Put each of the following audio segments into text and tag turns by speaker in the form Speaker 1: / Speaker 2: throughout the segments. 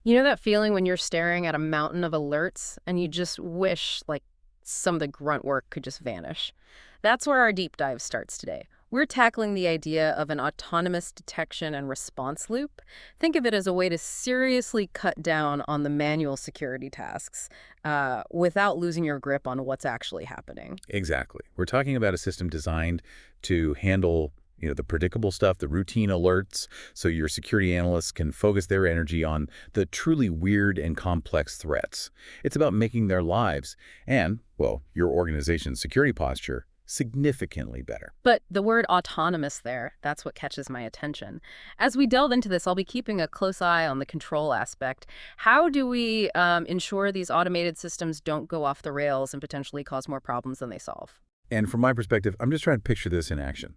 Speaker 1: You know that feeling when you're staring at a mountain of alerts and you just wish, some of the grunt work could just vanish? That's where our deep dive starts today. We're tackling the idea of an autonomous detection and response loop. Think of it as a way to seriously cut down on the manual security tasks without losing your grip on what's actually happening.
Speaker 2: Exactly. We're talking about a system designed to handle, the predictable stuff, the routine alerts, so your security analysts can focus their energy on the truly weird and complex threats. It's about making their lives and, well, your organization's security posture significantly better.
Speaker 1: But the word autonomous there, that's what catches my attention. As we delve into this, I'll be keeping a close eye on the control aspect. How do we ensure these automated systems don't go off the rails and potentially cause more problems than they solve?
Speaker 2: And from my perspective, I'm just trying to picture this in action.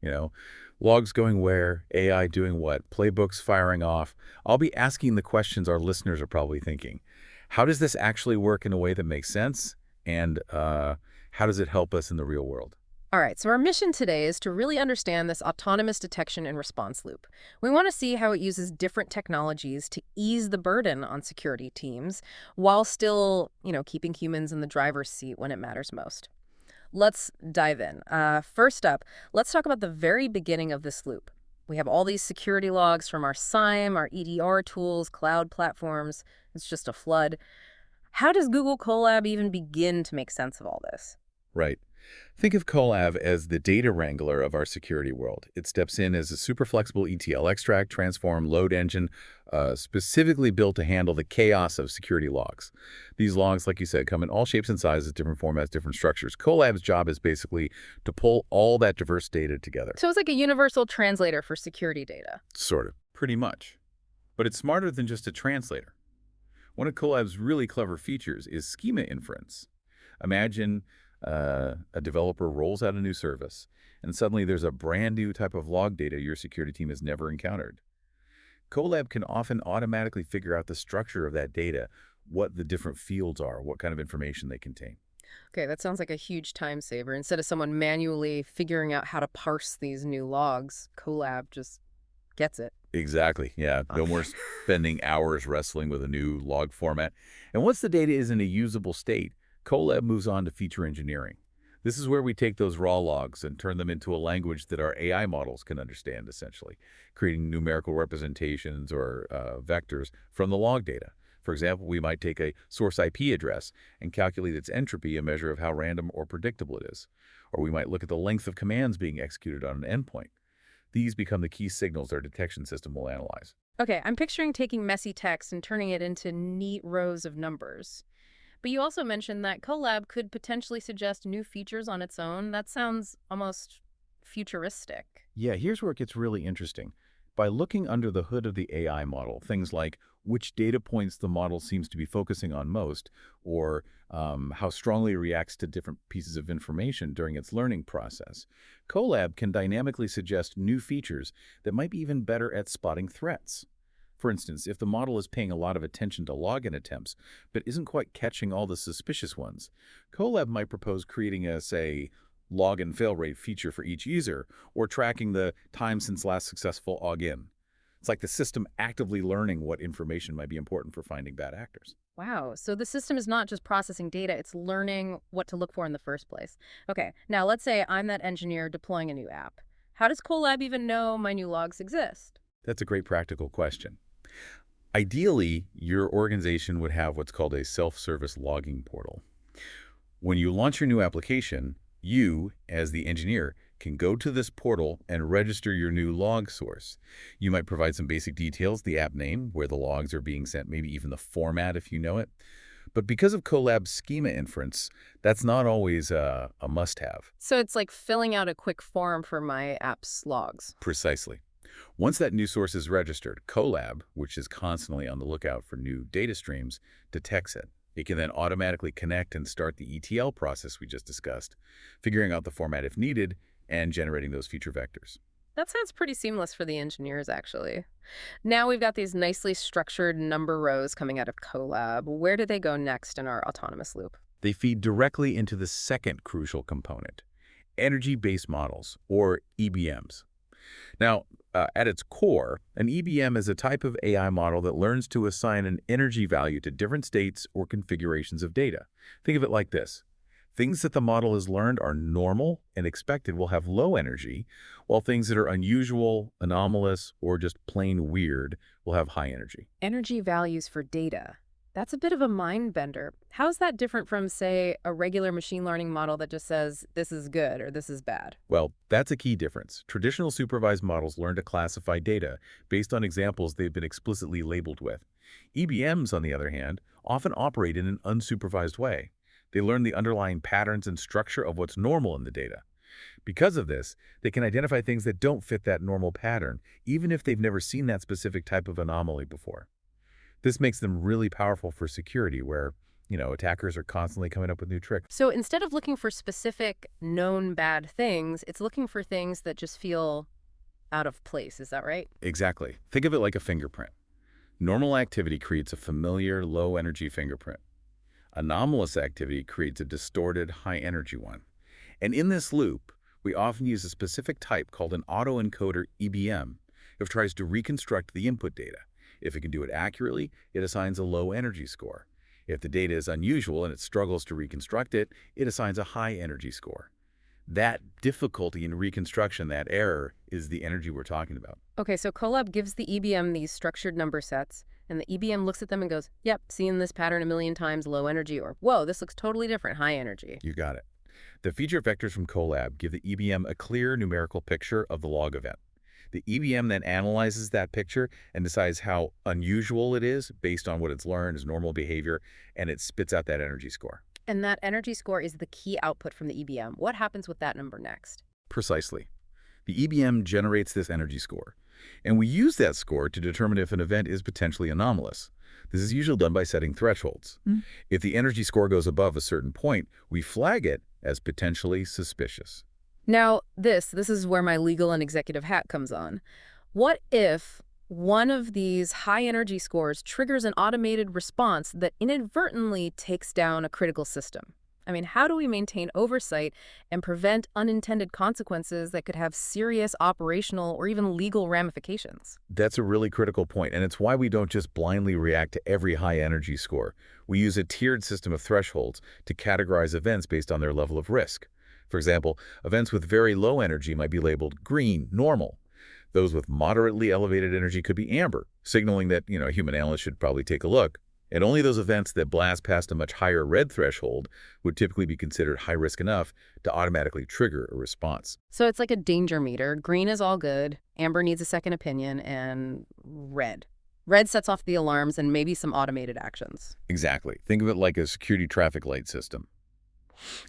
Speaker 2: You know, logs going where, AI doing what, playbooks firing off. I'll be asking the questions our listeners are probably thinking. How does this actually work in a way that makes sense? And how does it help us in the real world?
Speaker 1: All right, so our mission today is to really understand this autonomous detection and response loop. We want to see how it uses different technologies to ease the burden on security teams while still, keeping humans in the driver's seat when it matters most. Let's dive in. First up, let's talk about the very beginning of this loop. We have all these security logs from our SIEM, our EDR tools, cloud platforms. It's just a flood. How does Google Colab even begin to make sense of all this?
Speaker 2: Right. Think of Colab as the data wrangler of our security world. It steps in as a super flexible ETL extract, transform, load engine, specifically built to handle the chaos of security logs. These logs, like you said, come in all shapes and sizes, different formats, different structures. Colab's job is basically to pull all that diverse data together.
Speaker 1: So it's like a universal translator for security data.
Speaker 2: Sort of. Pretty much. But it's smarter than just a translator. One of Colab's really clever features is schema inference. Imagine a developer rolls out a new service, and suddenly there's a brand new type of log data your security team has never encountered. Colab can often automatically figure out the structure of that data, what the different fields are, what kind of information they contain.
Speaker 1: Okay, that sounds like a huge time saver. Instead of someone manually figuring out how to parse these new logs, Colab just gets it.
Speaker 2: Exactly, yeah. No more spending hours wrestling with a new log format. And once the data is in a usable state, Colab moves on to feature engineering. This is where we take those raw logs and turn them into a language that our AI models can understand, essentially, creating numerical representations or vectors from the log data. For example, we might take a source IP address and calculate its entropy, a measure of how random or predictable it is. Or we might look at the length of commands being executed on an endpoint. These become the key signals our detection system will analyze.
Speaker 1: Okay, I'm picturing taking messy text and turning it into neat rows of numbers. But you also mentioned that Colab could potentially suggest new features on its own. That sounds almost futuristic.
Speaker 2: Yeah, here's where it gets really interesting. By looking under the hood of the AI model, things like which data points the model seems to be focusing on most, or how strongly it reacts to different pieces of information during its learning process, Colab can dynamically suggest new features that might be even better at spotting threats. For instance, if the model is paying a lot of attention to login attempts, but isn't quite catching all the suspicious ones, Colab might propose creating a, say, login fail rate feature for each user, or tracking the time since last successful login. It's like the system actively learning what information might be important for finding bad actors.
Speaker 1: Wow, so the system is not just processing data, it's learning what to look for in the first place. Okay, now let's say I'm that engineer deploying a new app. How does Colab even know my new logs exist?
Speaker 2: That's a great practical question. Ideally, your organization would have what's called a self-service logging portal. When you launch your new application, you, as the engineer, can go to this portal and register your new log source. You might provide some basic details, the app name, where the logs are being sent, maybe even the format if you know it. But because of Colab's schema inference, that's not always a must-have.
Speaker 1: So it's like filling out a quick form for my app's logs.
Speaker 2: Precisely. Once that new source is registered, Colab, which is constantly on the lookout for new data streams, detects it. It can then automatically connect and start the ETL process we just discussed, figuring out the format if needed, and generating those feature vectors.
Speaker 1: That sounds pretty seamless for the engineers, actually. Now we've got these nicely structured number rows coming out of Colab. Where do they go next in our autonomous loop?
Speaker 2: They feed directly into the second crucial component, energy-based models, or EBMs. Now, At its core, an EBM is a type of AI model that learns to assign an energy value to different states or configurations of data. Think of it like this. Things that the model has learned are normal and expected will have low energy, while things that are unusual, anomalous, or just plain weird will have high energy.
Speaker 1: Energy values for data. That's a bit of a mind bender. How's that different from, say, a regular machine learning model that just says this is good or this is bad?
Speaker 2: Well, that's a key difference. Traditional supervised models learn to classify data based on examples they've been explicitly labeled with. EBMs, on the other hand, often operate in an unsupervised way. They learn the underlying patterns and structure of what's normal in the data. Because of this, they can identify things that don't fit that normal pattern, even if they've never seen that specific type of anomaly before. This makes them really powerful for security, where, attackers are constantly coming up with new tricks.
Speaker 1: So instead of looking for specific known bad things, it's looking for things that just feel out of place. Is that right?
Speaker 2: Exactly. Think of it like a fingerprint. Normal activity creates a familiar, low-energy fingerprint. Anomalous activity creates a distorted, high-energy one. And in this loop, we often use a specific type called an autoencoder EBM if it tries to reconstruct the input data. If it can do it accurately, it assigns a low energy score. If the data is unusual and it struggles to reconstruct it, it assigns a high energy score. That difficulty in reconstruction, that error, is the energy we're talking about.
Speaker 1: Okay, so Colab gives the EBM these structured number sets, and the EBM looks at them and goes, yep, seen this pattern a million times, low energy, or whoa, this looks totally different, high energy.
Speaker 2: You got it. The feature vectors from Colab give the EBM a clear numerical picture of the log event. The EBM then analyzes that picture and decides how unusual it is based on what it's learned as normal behavior, and it spits out that energy score.
Speaker 1: And that energy score is the key output from the EBM. What happens with that number next?
Speaker 2: Precisely. The EBM generates this energy score, and we use that score to determine if an event is potentially anomalous. This is usually done by setting thresholds. If the energy score goes above a certain point, we flag it as potentially suspicious.
Speaker 1: Now, this is where my legal and executive hat comes on. What if one of these high energy scores triggers an automated response that inadvertently takes down a critical system? I mean, how do we maintain oversight and prevent unintended consequences that could have serious operational or even legal ramifications?
Speaker 2: That's a really critical point, and it's why we don't just blindly react to every high energy score. We use a tiered system of thresholds to categorize events based on their level of risk. For example, events with very low energy might be labeled green, normal. Those with moderately elevated energy could be amber, signaling that, a human analyst should probably take a look. And only those events that blast past a much higher red threshold would typically be considered high risk enough to automatically trigger a response.
Speaker 1: So it's like a danger meter. Green is all good, amber needs a second opinion, and red. Red sets off the alarms and maybe some automated actions.
Speaker 2: Exactly. Think of it like a security traffic light system.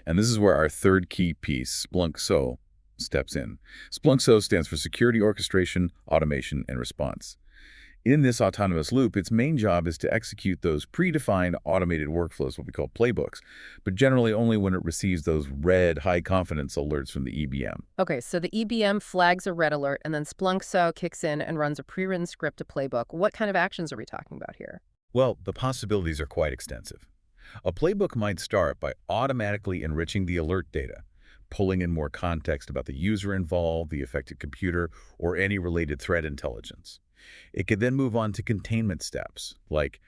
Speaker 2: And this is where our third key piece, Splunk-SO, steps in. Splunk-SO stands for Security Orchestration, Automation, and Response. In this autonomous loop, its main job is to execute those predefined automated workflows, what we call playbooks, but generally only when it receives those red, high-confidence alerts from the EBM.
Speaker 1: Okay, so the EBM flags a red alert, and then Splunk-SO kicks in and runs a pre-written script to playbook. What kind of actions are we talking about here?
Speaker 2: Well, the possibilities are quite extensive. A playbook might start by automatically enriching the alert data, pulling in more context about the user involved, the affected computer, or any related threat intelligence. It could then move on to containment steps, like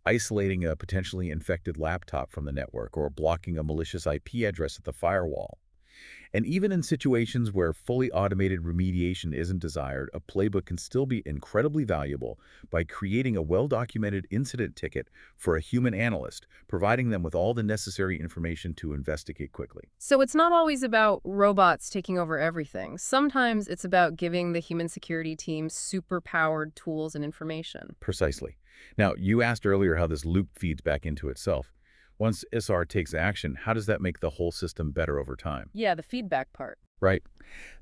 Speaker 2: isolating a potentially infected laptop from the network or blocking a malicious IP address at the firewall. And even in situations where fully automated remediation isn't desired, a playbook can still be incredibly valuable by creating a well-documented incident ticket for a human analyst, providing them with all the necessary information to investigate quickly.
Speaker 1: So it's not always about robots taking over everything. Sometimes it's about giving the human security team super-powered tools and information.
Speaker 2: Precisely. Now, you asked earlier how this loop feeds back into itself. Once SR takes action, how does that make the whole system better over time?
Speaker 1: Yeah, the feedback part.
Speaker 2: Right.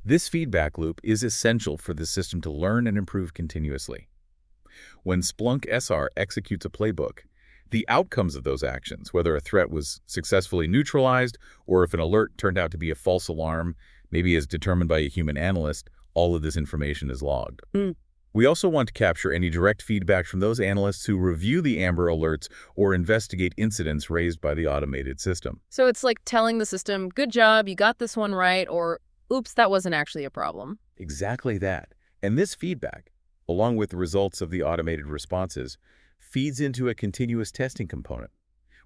Speaker 2: This feedback loop is essential for the system to learn and improve continuously. When Splunk SR executes a playbook, the outcomes of those actions, whether a threat was successfully neutralized or if an alert turned out to be a false alarm, maybe as determined by a human analyst, all of this information is logged. We also want to capture any direct feedback from those analysts who review the Amber alerts or investigate incidents raised by the automated system.
Speaker 1: So it's like telling the system, good job, you got this one right, or oops, that wasn't actually a problem.
Speaker 2: Exactly that. And this feedback, along with the results of the automated responses, feeds into a continuous testing component.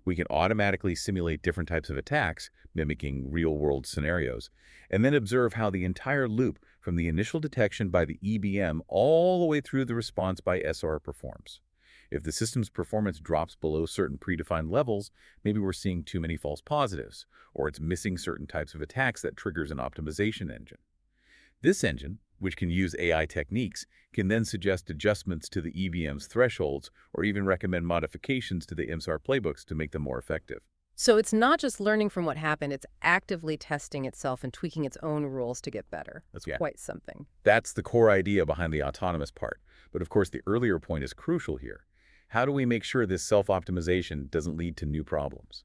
Speaker 2: We can automatically simulate different types of attacks, mimicking real-world scenarios, and then observe how the entire loop from the initial detection by the EBM all the way through the response by SR performs. If the system's performance drops below certain predefined levels, maybe we're seeing too many false positives, or it's missing certain types of attacks that triggers an optimization engine. This engine, which can use AI techniques, can then suggest adjustments to the EVM's thresholds or even recommend modifications to the MSAR playbooks to make them more effective.
Speaker 1: So it's not just learning from what happened, it's actively testing itself and tweaking its own rules to get better. That's
Speaker 2: Yeah,
Speaker 1: quite something.
Speaker 2: that's the core idea behind the autonomous part. But of course, the earlier point is crucial here. How do we make sure this self-optimization doesn't lead to new problems?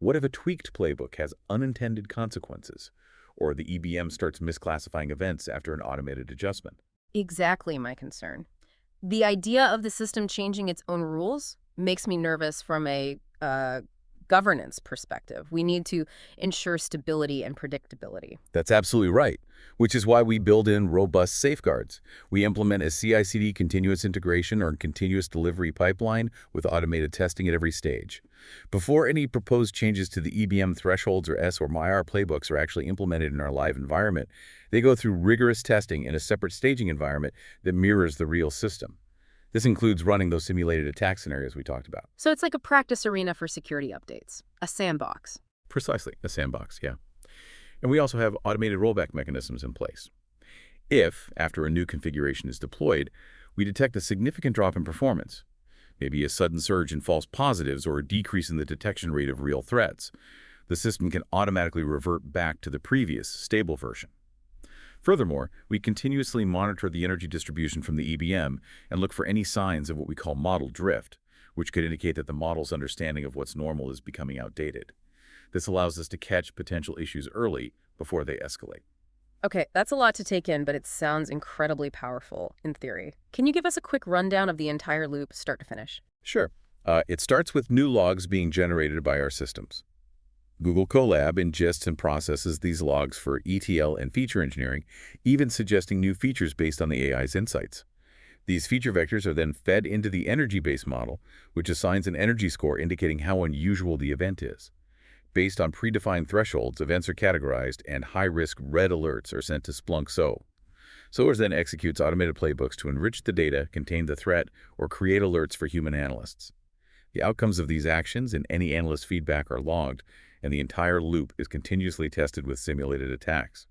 Speaker 2: What if a tweaked playbook has unintended consequences, or the EBM starts misclassifying events after an automated adjustment?
Speaker 1: Exactly my concern. The idea of the system changing its own rules makes me nervous from a governance perspective. We need to ensure stability and predictability.
Speaker 2: That's absolutely right, which is why we build in robust safeguards. We implement a CI/CD continuous integration or continuous delivery pipeline with automated testing at every stage. Before any proposed changes to the EBM thresholds or S or MyR playbooks are actually implemented in our live environment, they go through rigorous testing in a separate staging environment that mirrors the real system. This includes running those simulated attack scenarios we talked about.
Speaker 1: So it's like a practice arena for security updates, a sandbox.
Speaker 2: Precisely, a sandbox, yeah. And we also have automated rollback mechanisms in place. If, after a new configuration is deployed, we detect a significant drop in performance, maybe a sudden surge in false positives or a decrease in the detection rate of real threats, the system can automatically revert back to the previous, stable version. Furthermore, we continuously monitor the energy distribution from the EBM and look for any signs of what we call model drift, which could indicate that the model's understanding of what's normal is becoming outdated. This allows us to catch potential issues early before they escalate.
Speaker 1: Okay, that's a lot to take in, but it sounds incredibly powerful in theory. Can you give us a quick rundown of the entire loop, start to finish?
Speaker 2: Sure. It starts with new logs being generated by our systems. Google Colab ingests and processes these logs for ETL and feature engineering, even suggesting new features based on the AI's insights. These feature vectors are then fed into the energy-based model, which assigns an energy score indicating how unusual the event is. Based on predefined thresholds, events are categorized, and high-risk red alerts are sent to Splunk SOAR. SOAR then executes automated playbooks to enrich the data, contain the threat, or create alerts for human analysts. The outcomes of these actions and any analyst feedback are logged, and the entire loop is continuously tested with simulated attacks.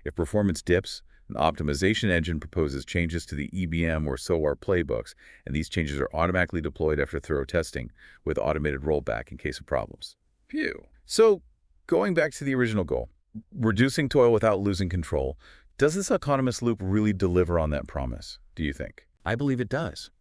Speaker 2: If performance dips, an optimization engine proposes changes to the EBM or SOAR playbooks, and these changes are automatically deployed after thorough testing with automated rollback in case of problems. Phew. So, going back to the original goal, reducing toil without losing control, does this autonomous loop really deliver on that promise, do you think? I believe it does.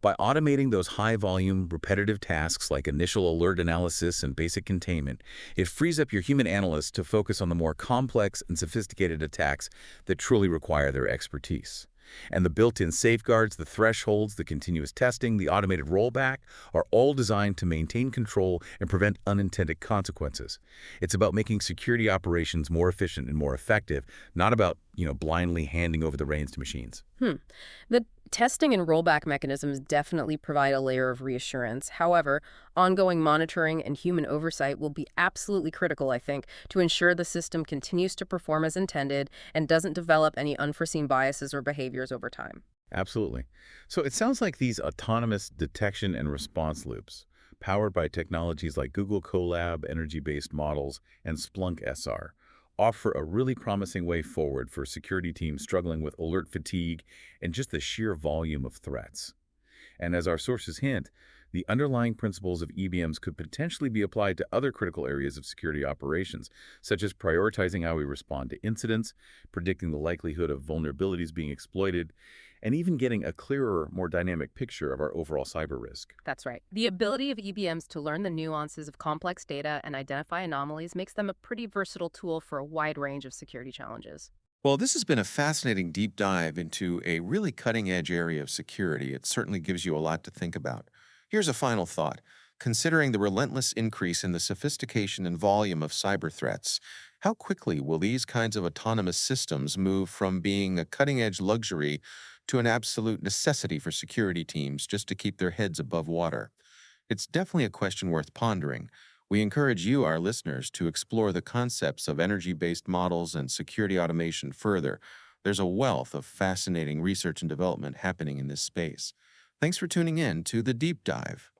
Speaker 2: By automating those high-volume, repetitive tasks like initial alert analysis and basic containment, it frees up your human analysts to focus on the more complex and sophisticated attacks that truly require their expertise. And the built-in safeguards, the thresholds, the continuous testing, the automated rollback are all designed to maintain control and prevent unintended consequences. It's about making security operations more efficient and more effective, not about, blindly handing over the reins to machines.
Speaker 1: The testing and rollback mechanisms definitely provide a layer of reassurance. However, ongoing monitoring and human oversight will be absolutely critical, I think, to ensure the system continues to perform as intended and doesn't develop any unforeseen biases or behaviors over time.
Speaker 2: Absolutely. So it sounds like these autonomous detection and response loops, powered by technologies like Google Colab, energy-based models, and Splunk SR, offer a really promising way forward for security teams struggling with alert fatigue and just the sheer volume of threats. And as our sources hint, the underlying principles of EBMs could potentially be applied to other critical areas of security operations, such as prioritizing how we respond to incidents, predicting the likelihood of vulnerabilities being exploited, and even getting a clearer, more dynamic picture of our overall cyber risk.
Speaker 1: That's right. The ability of EBMs to learn the nuances of complex data and identify anomalies makes them a pretty versatile tool for a wide range of security challenges.
Speaker 3: Well, this has been a fascinating deep dive into a really cutting edge area of security. It certainly gives you a lot to think about. Here's a final thought. Considering the relentless increase in the sophistication and volume of cyber threats, how quickly will these kinds of autonomous systems move from being a cutting edge luxury to an absolute necessity for security teams just to keep their heads above water? It's definitely a question worth pondering. We encourage you, our listeners, to explore the concepts of energy based models and security automation further. There's a wealth of fascinating research and development happening in this space. Thanks for tuning in to The Deep Dive.